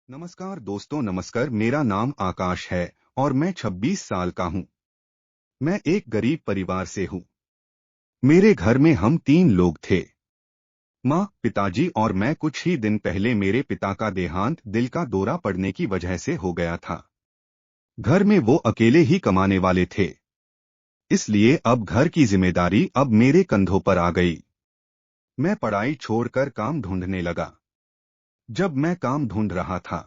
नमस्कार दोस्तों, नमस्कार। मेरा नाम आकाश है और मैं 26 साल का हूँ। मैं एक गरीब परिवार से हूँ। मेरे घर में हम 3 लोग थे, माँ, पिताजी और मैं। कुछ ही दिन पहले मेरे पिता का देहांत दिल का दौरा पड़ने की वजह से हो गया था। घर में वो अकेले ही कमाने वाले थे, इसलिए अब घर की जिम्मेदारी अब मेरे कंधों पर आ गई। मैं पढ़ाई छोड़कर काम ढूंढने लगा। जब मैं काम ढूंढ रहा था,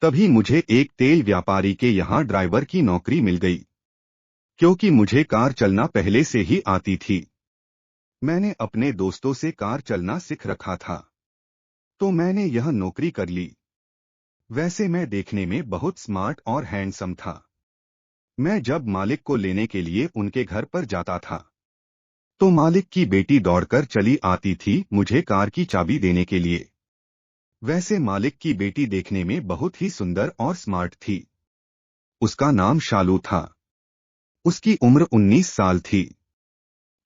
तभी मुझे एक तेल व्यापारी के यहाँ ड्राइवर की नौकरी मिल गई। क्योंकि मुझे कार चलना पहले से ही आती थी, मैंने अपने दोस्तों से कार चलना सीख रखा था, तो मैंने यह नौकरी कर ली। वैसे मैं देखने में बहुत स्मार्ट और हैंडसम था। मैं जब मालिक को लेने के लिए उनके घर पर जाता था, तो मालिक की बेटी दौड़कर चली आती थी मुझे कार की चाबी देने के लिए। वैसे मालिक की बेटी देखने में बहुत ही सुंदर और स्मार्ट थी। उसका नाम शालू था। उसकी उम्र 19 साल थी।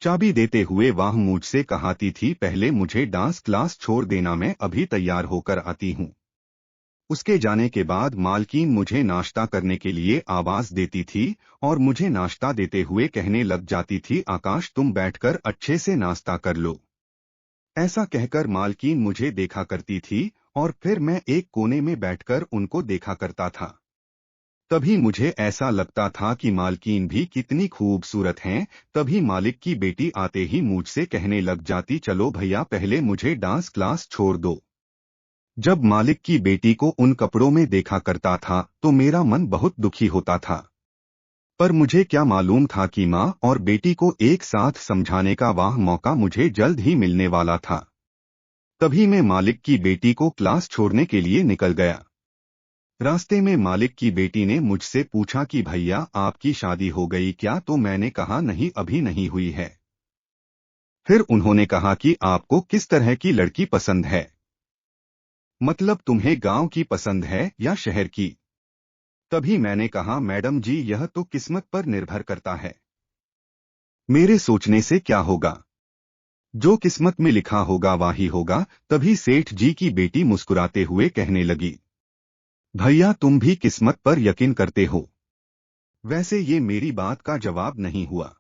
चाबी देते हुए वह मुझसे कहती थी, पहले मुझे डांस क्लास छोड़ देना, मैं अभी तैयार होकर आती हूँ। उसके जाने के बाद मालकिन मुझे नाश्ता करने के लिए आवाज देती थी और मुझे नाश्ता देते हुए कहने लग जाती थी, आकाश तुम बैठकर अच्छे से नाश्ता कर लो। ऐसा कहकर मालकिन मुझे देखा करती थी और फिर मैं एक कोने में बैठकर उनको देखा करता था। तभी मुझे ऐसा लगता था कि मालकिन भी कितनी खूबसूरत हैं। तभी मालिक की बेटी आते ही मुझसे कहने लग जाती, चलो भैया पहले मुझे डांस क्लास छोड़ दो। जब मालिक की बेटी को उन कपड़ों में देखा करता था तो मेरा मन बहुत दुखी होता था। पर मुझे क्या मालूम था कि माँ और बेटी को एक साथ समझाने का वह मौका मुझे जल्द ही मिलने वाला था। तभी मैं मालिक की बेटी को क्लास छोड़ने के लिए निकल गया। रास्ते में मालिक की बेटी ने मुझसे पूछा कि भैया आपकी शादी हो गई क्या? तो मैंने कहा नहीं, अभी नहीं हुई है। फिर उन्होंने कहा कि आपको किस तरह की लड़की पसंद है, मतलब तुम्हें गांव की पसंद है या शहर की? तभी मैंने कहा, मैडम जी यह तो किस्मत पर निर्भर करता है। मेरे सोचने से क्या होगा, जो किस्मत में लिखा होगा वही होगा। तभी सेठ जी की बेटी मुस्कुराते हुए कहने लगी, भैया तुम भी किस्मत पर यकीन करते हो। वैसे ये मेरी बात का जवाब नहीं हुआ।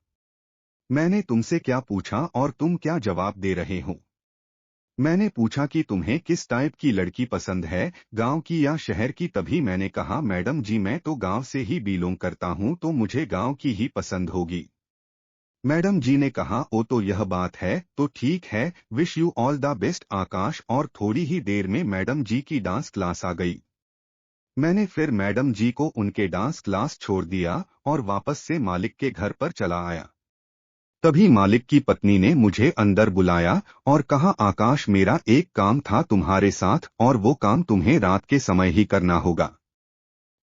मैंने तुमसे क्या पूछा और तुम क्या जवाब दे रहे हो? मैंने पूछा कि तुम्हें किस टाइप की लड़की पसंद है, गांव की या शहर की? तभी मैंने कहा, मैडम जी मैं तो गांव से ही बिलोंग करता हूं, तो मुझे गांव की ही पसंद होगी। मैडम जी ने कहा, ओ तो यह बात है, तो ठीक है, wish you all the best Aakash. और थोड़ी ही देर में मैडम जी की डांस क्लास आ गई। मैंने फिर मैडम जी को उनके डांस क्लास छोड़ दिया और वापस से मालिक के घर पर चला आया। तभी मालिक की पत्नी ने मुझे अंदर बुलाया और कहा, आकाश मेरा एक काम था तुम्हारे साथ और वो काम तुम्हें रात के समय ही करना होगा।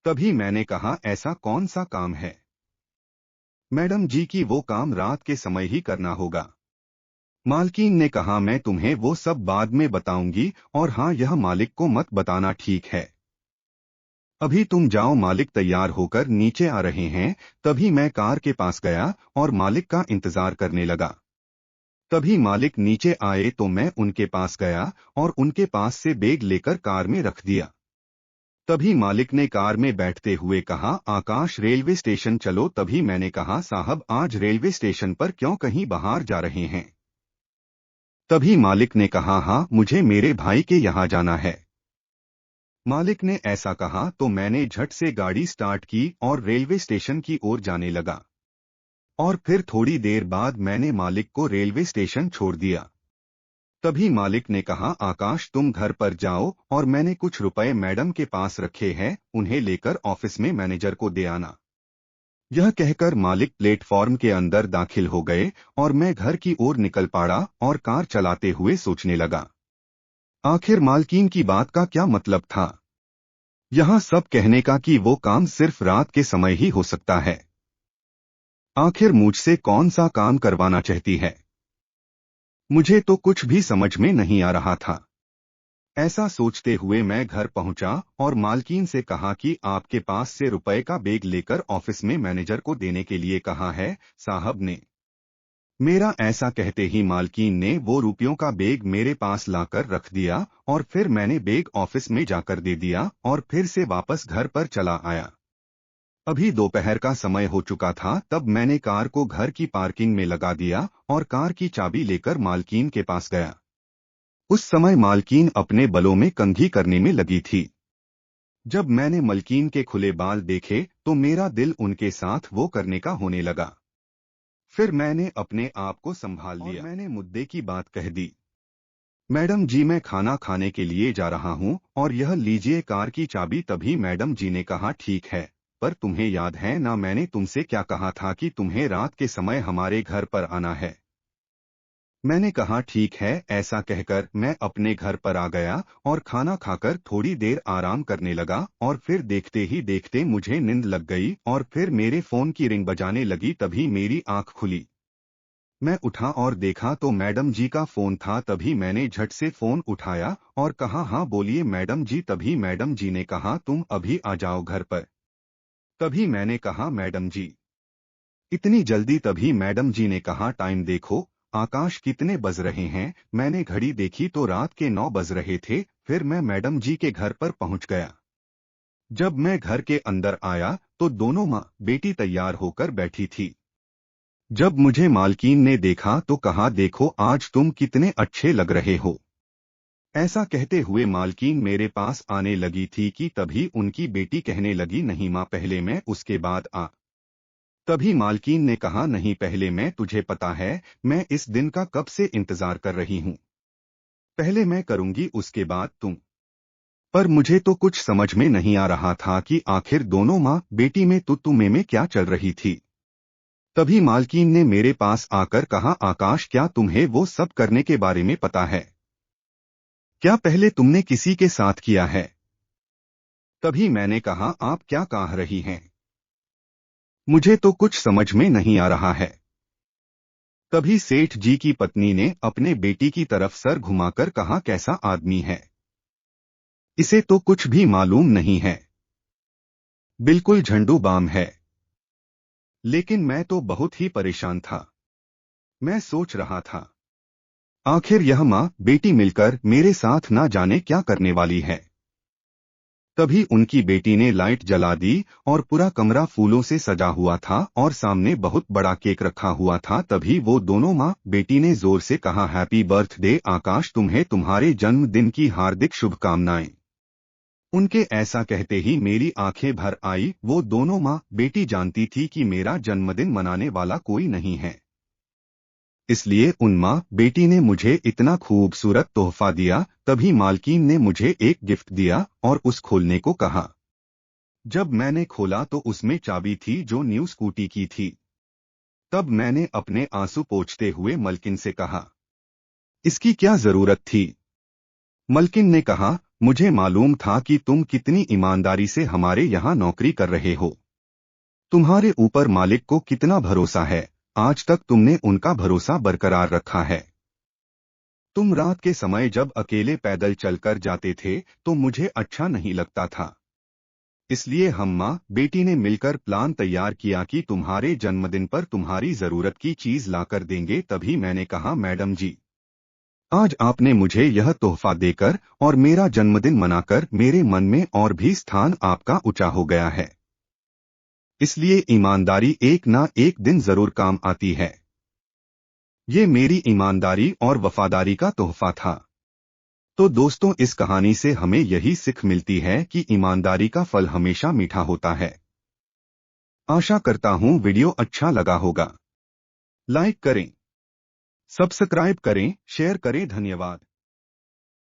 तभी मैंने कहा, ऐसा कौन सा काम है? मैडम जी की वो काम रात के समय ही करना होगा। मालकिन ने कहा, मैं तुम्हें वो सब बाद में बताऊंगी, और हाँ यह मालिक को मत बताना, ठीक है? अभी तुम जाओ, मालिक तैयार होकर नीचे आ रहे हैं। तभी मैं कार के पास गया और मालिक का इंतजार करने लगा। तभी मालिक नीचे आए तो मैं उनके पास गया और उनके पास से बैग लेकर कार में रख दिया। तभी मालिक ने कार में बैठते हुए कहा, आकाश रेलवे स्टेशन चलो। तभी मैंने कहा, साहब आज रेलवे स्टेशन पर क्यों, कहीं बाहर जा रहे हैं? तभी मालिक ने कहा, हाँ मुझे मेरे भाई के यहाँ जाना है। मालिक ने ऐसा कहा तो मैंने झट से गाड़ी स्टार्ट की और रेलवे स्टेशन की ओर जाने लगा। और फिर थोड़ी देर बाद मैंने मालिक को रेलवे स्टेशन छोड़ दिया। तभी मालिक ने कहा, आकाश तुम घर पर जाओ और मैंने कुछ रुपए मैडम के पास रखे हैं, उन्हें लेकर ऑफिस में मैनेजर को दे आना। यह कहकर मालिक प्लेटफॉर्म के अंदर दाखिल हो गए और मैं घर की ओर निकल पड़ा और कार चलाते हुए सोचने लगा, आखिर मालकिन की बात का क्या मतलब था? यहाँ सब कहने का कि वो काम सिर्फ रात के समय ही हो सकता है। आखिर मुझसे कौन सा काम करवाना चाहती है? मुझे तो कुछ भी समझ में नहीं आ रहा था। ऐसा सोचते हुए मैं घर पहुंचा और मालकिन से कहा कि आपके पास से रुपए का बैग लेकर ऑफिस में मैनेजर को देने के लिए कहा है, साहब ने। मेरा ऐसा कहते ही मालकिन ने वो रुपयों का बैग मेरे पास लाकर रख दिया और फिर मैंने बैग ऑफिस में जाकर दे दिया और फिर से वापस घर पर चला आया। अभी दोपहर का समय हो चुका था, तब मैंने कार को घर की पार्किंग में लगा दिया और कार की चाबी लेकर मालकिन के पास गया। उस समय मालकिन अपने बलों में कंघी करने में लगी थी। जब मैंने मलकीन के खुले बाल देखे तो मेरा दिल उनके साथ वो करने का होने लगा। फिर मैंने अपने आप को संभाल लिया और मैंने मुद्दे की बात कह दी। मैडम जी, मैं खाना खाने के लिए जा रहा हूँ और यह लीजिए कार की चाबी। तभी मैडम जी ने कहा, ठीक है, पर तुम्हें याद है ना मैंने तुमसे क्या कहा था कि तुम्हें रात के समय हमारे घर पर आना है। मैंने कहा ठीक है। ऐसा कहकर मैं अपने घर पर आ गया और खाना खाकर थोड़ी देर आराम करने लगा और फिर देखते ही देखते मुझे नींद लग गई और फिर मेरे फोन की रिंग बजाने लगी। तभी मेरी आंख खुली। मैं उठा और देखा तो मैडम जी का फोन था। तभी मैंने झट से फोन उठाया और कहा, हाँ बोलिए मैडम जी। तभी मैडम जी ने कहा, तुम अभी आ जाओ घर पर। तभी मैंने कहा, मैडम जी इतनी जल्दी? तभी मैडम जी ने कहा, टाइम देखो आकाश, कितने बज रहे हैं। मैंने घड़ी देखी तो रात के 9 बज रहे थे। फिर मैं मैडम जी के घर पर पहुंच गया। जब मैं घर के अंदर आया तो दोनों माँ बेटी तैयार होकर बैठी थी। जब मुझे मालकीन ने देखा तो कहा, देखो आज तुम कितने अच्छे लग रहे हो। ऐसा कहते हुए मालकीन मेरे पास आने लगी थी कि तभी उनकी बेटी कहने लगी, नहीं माँ, पहले मैं उसके बाद आ। तभी मालकीन ने कहा, नहीं पहले मैं। तुझे पता है मैं इस दिन का कब से इंतजार कर रही हूँ। पहले मैं करूंगी उसके बाद तुम। पर मुझे तो कुछ समझ में नहीं आ रहा था कि आखिर दोनों माँ बेटी में तू में क्या चल रही थी। तभी मालकीन ने मेरे पास आकर कहा, आकाश क्या तुम्हें वो सब करने के बारे में पता है? क्या पहले तुमने किसी के साथ किया है? तभी मैंने कहा, आप क्या कह रही हैं? मुझे तो कुछ समझ में नहीं आ रहा है। तभी सेठ जी की पत्नी ने अपने बेटी की तरफ सर घुमाकर कहा, कैसा आदमी है, इसे तो कुछ भी मालूम नहीं है, बिल्कुल झंडू बाम है। लेकिन मैं तो बहुत ही परेशान था। मैं सोच रहा था आखिर यह माँ बेटी मिलकर मेरे साथ ना जाने क्या करने वाली है। तभी उनकी बेटी ने लाइट जला दी और पूरा कमरा फूलों से सजा हुआ था और सामने बहुत बड़ा केक रखा हुआ था। तभी वो दोनों माँ बेटी ने जोर से कहा, हैप्पी बर्थडे आकाश, तुम्हें तुम्हारे जन्मदिन की हार्दिक शुभकामनाएं। उनके ऐसा कहते ही मेरी आंखें भर आई। वो दोनों माँ बेटी जानती थी कि मेरा जन्मदिन मनाने वाला कोई नहीं है, इसलिए उन माँ बेटी ने मुझे इतना खूबसूरत तोहफा दिया। तभी मालकीन ने मुझे एक गिफ्ट दिया और उस खोलने को कहा। जब मैंने खोला तो उसमें चाबी थी जो न्यू स्कूटी की थी। तब मैंने अपने आंसू पोंछते हुए मलकिन से कहा, इसकी क्या जरूरत थी? मलकिन ने कहा, मुझे मालूम था कि तुम कितनी ईमानदारी से हमारे यहाँ नौकरी कर रहे हो। तुम्हारे ऊपर मालिक को कितना भरोसा है, आज तक तुमने उनका भरोसा बरकरार रखा है। तुम रात के समय जब अकेले पैदल चलकर जाते थे तो मुझे अच्छा नहीं लगता था, इसलिए हम माँ बेटी ने मिलकर प्लान तैयार किया कि तुम्हारे जन्मदिन पर तुम्हारी जरूरत की चीज लाकर देंगे। तभी मैंने कहा, मैडम जी आज आपने मुझे यह तोहफा देकर और मेरा जन्मदिन मनाकर मेरे मन में और भी स्थान आपका ऊंचा हो गया है, इसलिए ईमानदारी एक ना एक दिन जरूर काम आती है। ये मेरी ईमानदारी और वफादारी का तोहफा था। तो दोस्तों, इस कहानी से हमें यही सीख मिलती है कि ईमानदारी का फल हमेशा मीठा होता है। आशा करता हूँ वीडियो अच्छा लगा होगा। लाइक करें, सब्सक्राइब करें, शेयर करें। धन्यवाद।